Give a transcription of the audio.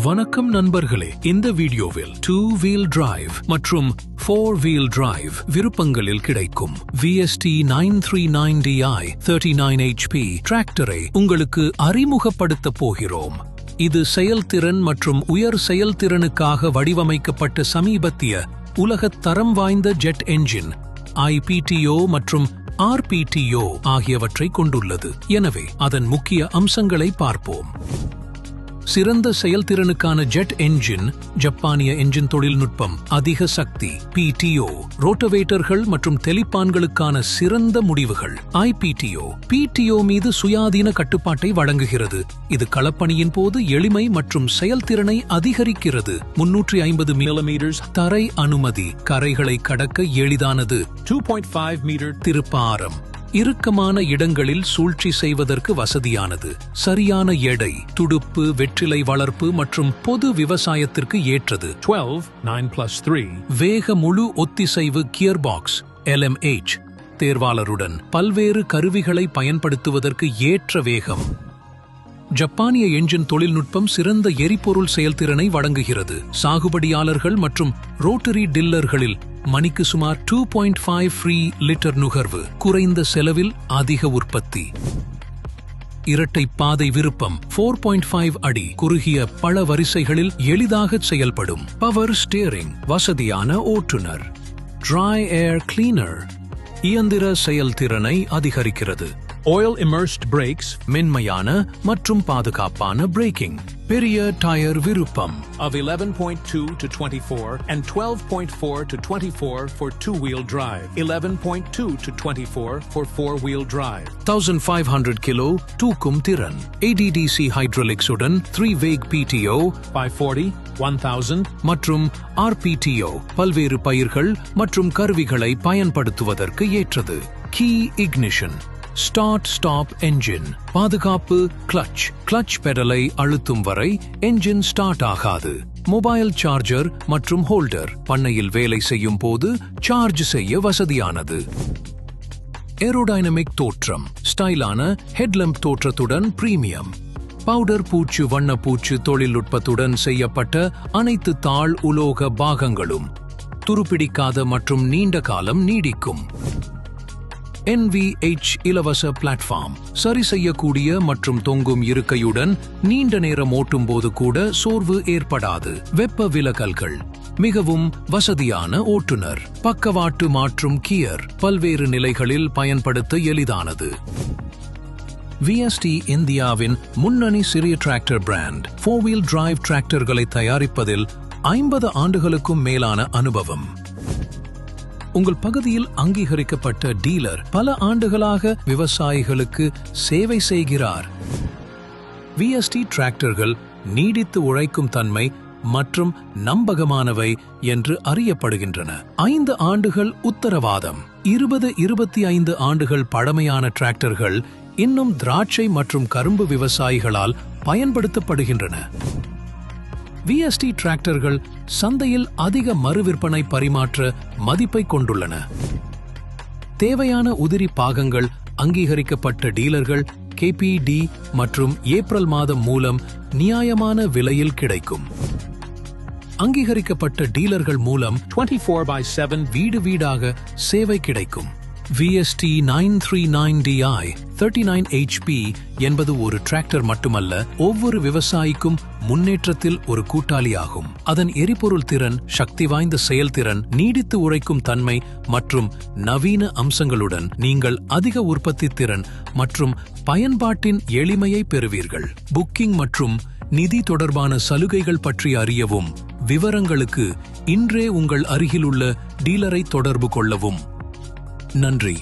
வணக்கம் நண்பர்களே, இந்த வீடியோவில் 2-wheel drive மற்றும் 4-wheel drive விருப்பங்களில் கிடைக்கும் VST 939DI 39 HP டிராக்டரை உங்களுக்கு அறிமுகப்படுத்த போகிறோம். இது செயல்திறன் மற்றும் உயர் செயல்திறனுக்காக வடிவமைக்கப்பட்ட சமீபத்திய உலகத் தரம் வாய்ந்த ஜெட் என்ஜின் IPTO மற்றும் RPTO ஆகியவற்றை கொண்டுள்ளது. எனவே அதன் முக்கிய அம்சங்களை பார்ப்போம். சிறந்த செயல்திறனுக்கான ஜெட் என்ஜின், ஜப்பானிய என்ஜின் தொழில்நுட்பம், அதிக சக்தி PTO, ரோட்டவேட்டர்கள் மற்றும் தெளிப்பான்களுக்கான சிறந்த முடிவுகள் IPTO. PTO மீது சுயாதீன கட்டுப்பாட்டை வழங்குகிறது. இது களப்பணியின் போது எளிமை மற்றும் செயல்திறனை அதிகரிக்கிறது. 350 mm தரை அனுமதி, கரைகளை கடக்க எளிதானது. 2.5 மீட்டர் திருப்ப ஆரம், இறுக்கமான இடங்களில் சூழ்ச்சி செய்வதற்கு வசதியானது. சரியான எடை, துடுப்பு, வெற்றிலை வளர்ப்பு மற்றும் பொது விவசாயத்திற்கு ஏற்றது. 12 வேக முழு ஒத்திசைவு கியர்பாக்ஸ் LMH தேர்வாளருடன் பல்வேறு கருவிகளை பயன்படுத்துவதற்கு ஏற்ற வேகம். ஜப்பானிய என்ஜின் தொழில்நுட்பம் சிறந்த எரிபொருள் செயல்திறனை வழங்குகிறது. சாகுபடியாளர்கள் மற்றும் ரோட்டரி டில்லர்களில் மணிக்கு சுமார் 2.5 லிட்டர் நுகர்வு, குறைந்த செலவில் அதிக உற்பத்தி. இரட்டை பாதை விருப்பம், 4.5 அடி குறுகிய பல வரிசைகளில் எளிதாக செயல்படும். பவர் ஸ்டீரிங், வசதியான ஓட்டுநர். ட்ரை ஏர் கிளீனர், இயந்திர செயல்திறனை அதிகரிக்கிறது. ஆயில் இமர்ஸ்ட் பிரேக்ஸ், மென்மையான மற்றும் பாதுகாப்பான பிரேக்கிங். பெரிய டயர் விருப்பம் of 11.2 to 24 and 12.4 to 24 for 2-wheel drive, 11.2 to 24 for 4-wheel drive. 1500 kilo தூக்கும் திறன். ADDC hydraulics உடன் 3-wheel PTO 540, 1000 மற்றும் RPTO பல்வேறு பயிர்கள் மற்றும் கருவிகளை பயன்படுத்துவதற்கு ஏற்றது. கீ இக்னிஷன், ஸ்டார்ட் ஸ்டாப் என்ஜின், பாதுகாப்பு. கிளட்ச் பெடலை அழுத்தும் வரை என்ஜின் ஸ்டார்ட் ஆகாது. மொபைல் சார்ஜர் மற்றும் ஹோல்டர், பண்ணையில் வேலை செய்யும் போது சார்ஜ் செய்ய வசதியானது. ஏரோடைனமிக் தோற்றம், ஸ்டைலான ஹெட்லம்ப் தோற்றத்துடன் பிரீமியம். பவுடர் பூச்சு வண்ணப்பூச்சு தொழில்நுட்பத்துடன் செய்யப்பட்ட அனைத்து தாழ் உலோக பாகங்களும் துருப்பிடிக்காத மற்றும் நீண்ட காலம் நீடிக்கும். NVH இலவச பிளாட்ஃபார்ம், சரி செய்யக்கூடிய மற்றும் தொங்கும் இருக்கையுடன் நீண்ட நேரம் ஓட்டும் போது கூட சோர்வு ஏற்படாது. வெப்ப விலகல்கள், மிகவும் வசதியான ஓட்டுநர். பக்கவாட்டு மாற்றும் கியர், பல்வேறு நிலைகளில் பயன்படுத்த எளிதானது. VST இந்தியாவின் முன்னணி சிறிய டிராக்டர் பிராண்ட். 4-wheel drive டிராக்டர்களை தயாரிப்பதில் 50 ஆண்டுகளுக்கும் மேலான அனுபவம். உங்கள் பகுதியில் அங்கீகரிக்கப்பட்ட டீலர் பல ஆண்டுகளாக விவசாயிகளுக்கு சேவை செய்கிறார். VST டிராக்டர்கள் நீடித்து உழைக்கும் தன்மை மற்றும் நம்பகமானவை என்று அறியப்படுகின்றன. 5 ஆண்டுகள் உத்தரவாதம். 20-25 ஆண்டுகள் பழமையான டிராக்டர்கள் இன்னும் திராட்சை மற்றும் கரும்பு விவசாயிகளால் பயன்படுத்தப்படுகின்றன. VST டிராக்டர்கள் சந்தையில் அதிக மறுவிற்பனை பரிமாற்ற மதிப்பை கொண்டுள்ளன. தேவையான உதிரி பாகங்கள் அங்கீகரிக்கப்பட்ட டீலர்கள் KPD மற்றும் ஏப்ரல் மாதம் மூலம் நியாயமான விலையில் கிடைக்கும். அங்கீகரிக்கப்பட்ட டீலர்கள் மூலம் 24/7 வீடு வீடாக சேவை கிடைக்கும். VST 939DI 39 HP என்பது ஒரு டிராக்டர் மட்டுமல்ல, ஒவ்வொரு விவசாயிக்கும் முன்னேற்றத்தில் ஒரு கூட்டாளியாகும். அதன் எரிபொருள் திறன், சக்தி வாய்ந்த செயல்திறன், நீடித்து உழைக்கும் தன்மை மற்றும் நவீன அம்சங்களுடன் நீங்கள் அதிக உற்பத்தி திறன் மற்றும் பயன்பாட்டின் எளிமையை பெறுவீர்கள். புக்கிங் மற்றும் நிதி தொடர்பான சலுகைகள் பற்றி அறியவும் விவரங்களுக்கு இன்றே உங்கள் அருகிலுள்ள டீலரை தொடர்பு கொள்ளவும். நன்றி.